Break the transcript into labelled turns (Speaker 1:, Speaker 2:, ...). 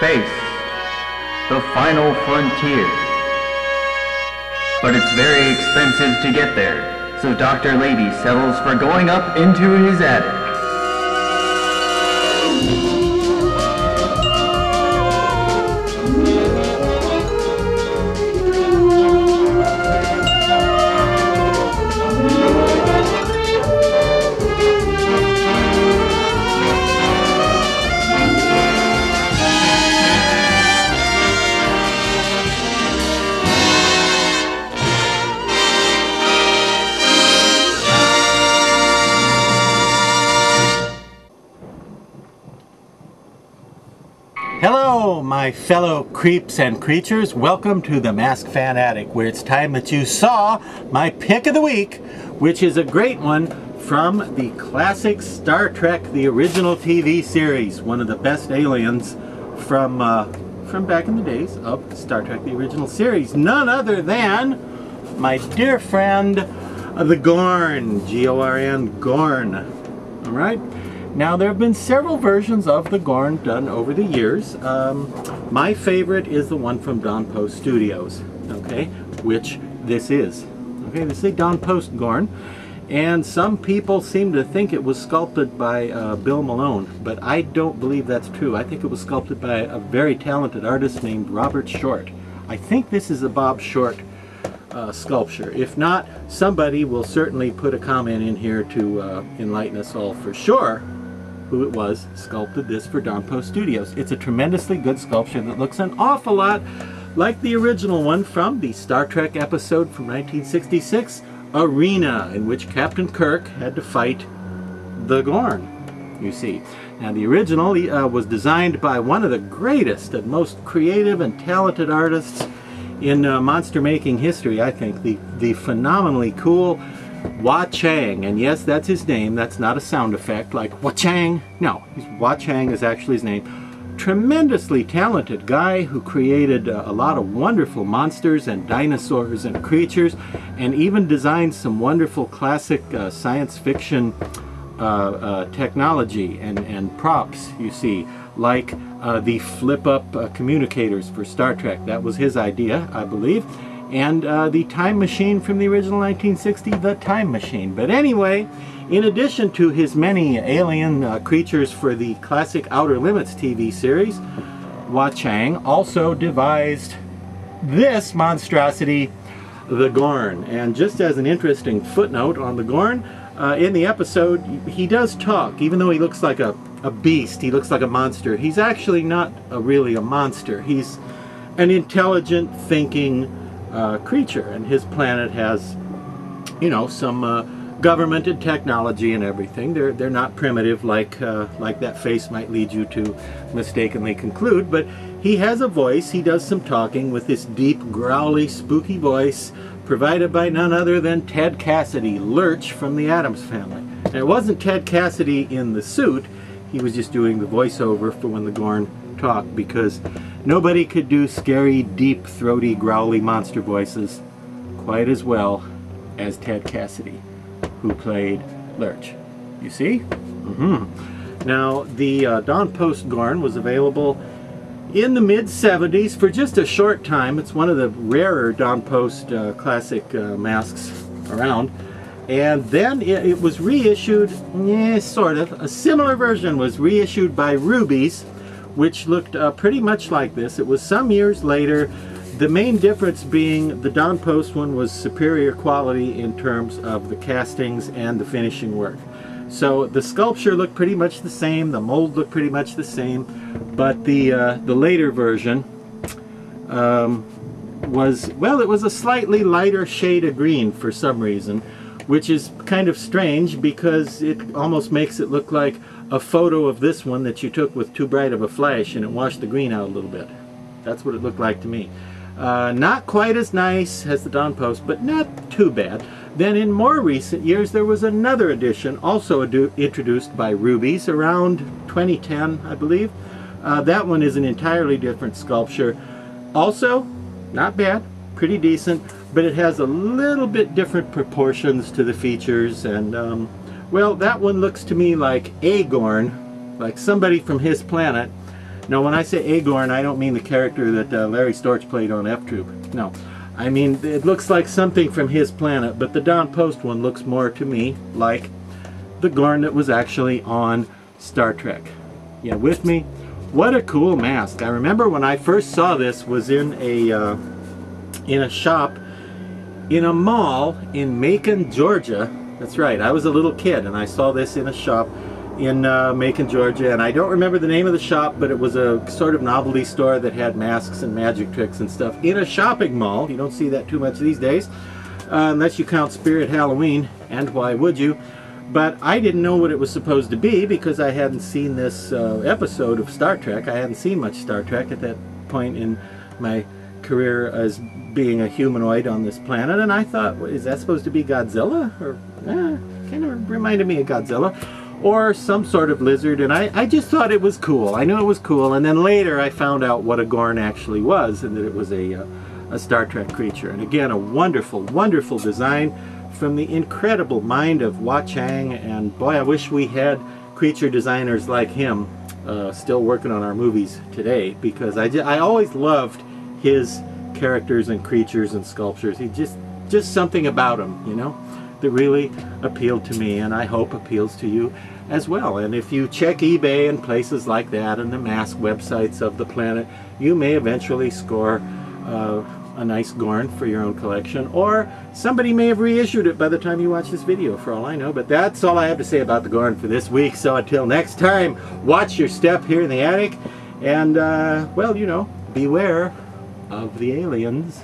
Speaker 1: Space, the final frontier. But it's very expensive to get there, so Dr. Lady settles for going up into his attic.
Speaker 2: Hello, my fellow creeps and creatures. Welcome to the Mask Fan Attic, where it's time that you saw my pick of the week, which is a great one from the classic Star Trek, the original TV series, one of the best aliens from back in the days of Star Trek, the original series. None other than my dear friend, the Gorn, G-O-R-N, Gorn. All right. Now, there have been several versions of the Gorn done over the years. My favorite is the one from Don Post Studios, okay, which this is. Okay, this is a Don Post Gorn, and some people seem to think it was sculpted by Bill Malone, but I don't believe that's true. I think it was sculpted by a very talented artist named Robert Short. I think this is a Bob Short sculpture. If not, somebody will certainly put a comment in here to enlighten us all for sure who it was sculpted this for Don Post Studios. It's a tremendously good sculpture that looks an awful lot like the original one from the Star Trek episode from 1966, Arena, in which Captain Kirk had to fight the Gorn, you see. Now, the original was designed by one of the greatest and most creative and talented artists in monster making history, I think, the phenomenally cool Wah Chang. And yes, that's his name. That's not a sound effect like Wah Chang. No, Wah Chang is actually his name. Tremendously talented guy who created a lot of wonderful monsters and dinosaurs and creatures, and even designed some wonderful classic science fiction technology and props, you see, like the flip-up communicators for Star Trek. That was his idea, I believe. And the time machine from the original 1960, the Time Machine. But anyway, in addition to his many alien creatures for the classic Outer Limits TV series, Wah Chang also devised this monstrosity, the Gorn. And just as an interesting footnote on the Gorn, in the episode, he does talk. Even though he looks like a beast, he looks like a monster, he's actually not really a monster. He's an intelligent, thinking creature, and his planet has, you know, some government and technology and everything. They're not primitive like that face might lead you to mistakenly conclude, but he has a voice. He does some talking with this deep, growly, spooky voice provided by none other than Ted Cassidy, Lurch from the Addams Family. And it wasn't Ted Cassidy in the suit. He was just doing the voiceover for when the Gorn talked, because nobody could do scary, deep, throaty, growly monster voices quite as well as Ted Cassidy, who played Lurch. You see? Now, the Don Post Gorn was available in the mid-70s for just a short time. It's one of the rarer Don Post classic masks around. And then it was reissued, sort of. A similar version was reissued by Rubies, which looked pretty much like this. It was some years later. The main difference being the Don Post one was superior quality in terms of the castings and the finishing work. So the sculpture looked pretty much the same, the mold looked pretty much the same, but the later version was, well, it was a slightly lighter shade of green for some reason, which is kind of strange because it almost makes it look like a photo of this one that you took with too bright of a flash and it washed the green out a little bit. That's what it looked like to me. Not quite as nice as the Don Post, but not too bad. Then in more recent years there was another edition also introduced by Rubies around 2010, I believe. That one is an entirely different sculpture. Also, not bad, pretty decent, but it has a little bit different proportions to the features, and well, that one looks to me like a Gorn, like somebody from his planet No, when I say a Gorn, I don't mean the character that Larry Storch played on F-Troop. No, I mean it looks like something from his planet, but the Don Post one looks more to me like the Gorn that was actually on Star Trek. Yeah, with me? What a cool mask. I remember when I first saw this was in a shop in a mall in Macon, Georgia. That's right, I was a little kid and I saw this in a shop in Macon, Georgia, and I don't remember the name of the shop, but it was a sort of novelty store that had masks and magic tricks and stuff in a shopping mall. You don't see that too much these days, unless you count Spirit Halloween, and why would you? But I didn't know what it was supposed to be because I hadn't seen this episode of Star Trek. I hadn't seen much Star Trek at that point in my career as being a humanoid on this planet, and I thought, is that supposed to be Godzilla? Or kind of reminded me of Godzilla, or some sort of lizard, and I just thought it was cool. I knew it was cool, and then later I found out what a Gorn actually was, and that it was a Star Trek creature. And again, a wonderful, wonderful design from the incredible mind of Hua Chang, and boy, I wish we had creature designers like him still working on our movies today, because I always loved his characters and creatures and sculptures. He just something about him, you know, that really appealed to me, and I hope appeals to you as well. And if you check eBay and places like that and the mask websites of the planet, you may eventually score a nice Gorn for your own collection, or somebody may have reissued it by the time you watch this video, for all I know. But that's all I have to say about the Gorn for this week. So until next time, watch your step here in the attic, and well, you know, beware of the aliens.